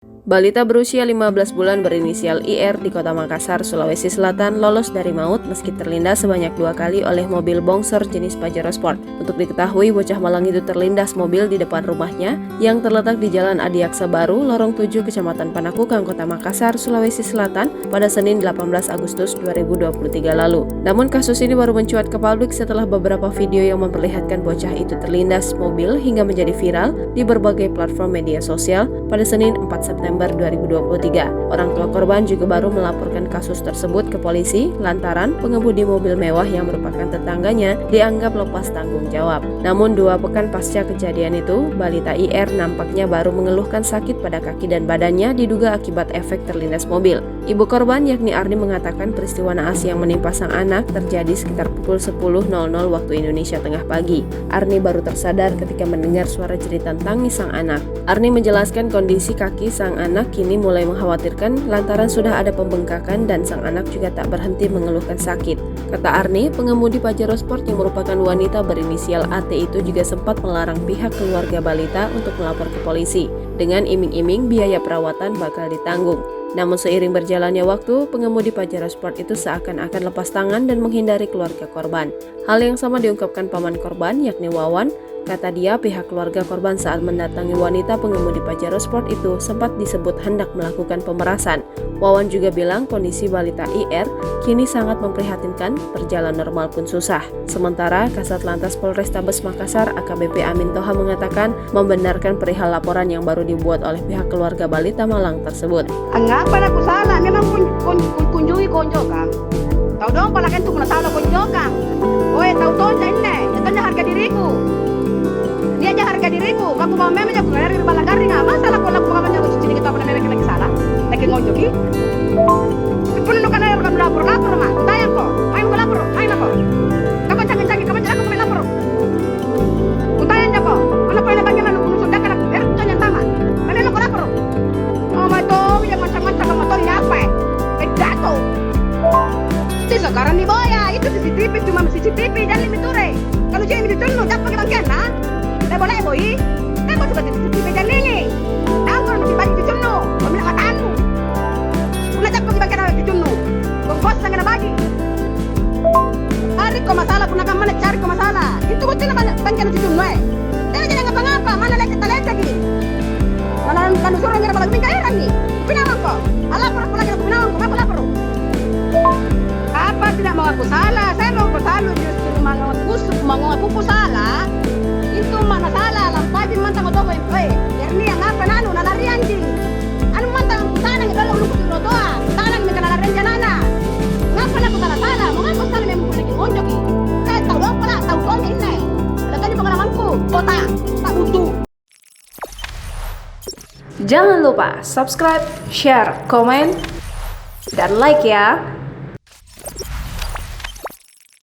Balita berusia 15 bulan berinisial IR di Kota Makassar, Sulawesi Selatan lolos dari maut meski terlindas sebanyak 2 kali oleh mobil bongsor jenis Pajero Sport. Untuk diketahui, bocah malang itu terlindas mobil di depan rumahnya yang terletak di Jalan Adiaksa Baru, Lorong 7, Kecamatan Panakukang, Kota Makassar, Sulawesi Selatan pada Senin 18 Agustus 2023 lalu. Namun kasus ini baru mencuat ke publik setelah beberapa video yang memperlihatkan bocah itu terlindas mobil hingga menjadi viral di berbagai platform media sosial pada Senin 4 September 2023. Orang tua korban juga baru melaporkan kasus tersebut ke polisi lantaran pengemudi mobil mewah yang merupakan tetangganya dianggap lepas tanggung jawab. Namun 2 pekan pasca kejadian itu, balita IR nampaknya baru mengeluhkan sakit pada kaki dan badannya diduga akibat efek terlindas mobil. Ibu korban yakni Arni mengatakan peristiwa naas yang menimpa sang anak terjadi sekitar pukul 10.00 waktu Indonesia Tengah pagi. Arni baru tersadar ketika mendengar suara jeritan tangis sang anak. Arni menjelaskan kondisi kaki sang anak kini mulai mengkhawatirkan lantaran sudah ada pembengkakan dan sang anak juga tak berhenti mengeluhkan sakit. Kata Arni, pengemudi Pajero Sport yang merupakan wanita berinisial AT itu juga sempat melarang pihak keluarga balita untuk melapor ke polisi dengan iming-iming biaya perawatan bakal ditanggung. Namun seiring berjalannya waktu, pengemudi Pajero Sport itu seakan-akan lepas tangan dan menghindari keluarga korban. Hal yang sama diungkapkan paman korban yakni Wawan. Kata dia, pihak keluarga korban saat mendatangi wanita pengemudi Pajero Sport itu sempat disebut hendak melakukan pemerasan. Wawan juga bilang kondisi balita IR kini sangat memprihatinkan, berjalan normal pun susah. Sementara Kasat Lantas Polrestabes Makassar AKBP Amin Toha mengatakan membenarkan perihal laporan yang baru dibuat oleh pihak keluarga balita Malang tersebut. Anggapan aku salah, memang kunjungi konjokan. Tahu dong palakan itu salah konjokan. Woi, tahu toh ini, jatuhnya harga diriku. Dia aja harga diriku, kamu mau memang jago dari balagari nggak masalah kalau aku mau jago cincin kita pernah memang lagi salah, lagi ngojoki. Penuh kan air kamu lapor mah, tayang kok, main aku lapor, main aku. Kamu canggih kamu jangan aku main lapor. Kutayang jago, mana pernah bagaimana aku sudah kan aku jangan tamat, mana aku lapor. Oh my god, yang macam-macam motor ini apa? Jatuh. Sekarang nih boya, itu CCTV cuma CCTV dan limiture. Kalau jadi ditunuh, dapat kita kena. Boleh boy, aku suka CCTV dan ini. Tahu kalau masih banyak ditunuh, pemilik katamu. Ulah dapat kita kena ditunuh. Bos sangat bagi. Hari kau masalah pun akan mana cari kau masalah. Itu kau tidak banyak ditunuh. Dia jangan ngapa-ngapa, mana lagi lagi. Mana kan suruh ngira balik minta heran nih. Kenapa kau? Lapor aku lagi kenapa kau? Aku lapor. Apa tidak mau aku salah? Saya mau aku salah justru mau aku salah. Itu mana salah? Lampadi mantang atau apa? Ini yang apa nanu nalari anjing. Anu mantang sana nggak kalau luput di doa. Sana nggak kena lari janana. Ngapa aku salah? Mau aku salah memang lagi ngonjoki. Saya tahu dong pula tahu kau ini. Ada tadi pengalamanku. Kota tak butuh. Jangan lupa subscribe, share, komen, dan like ya.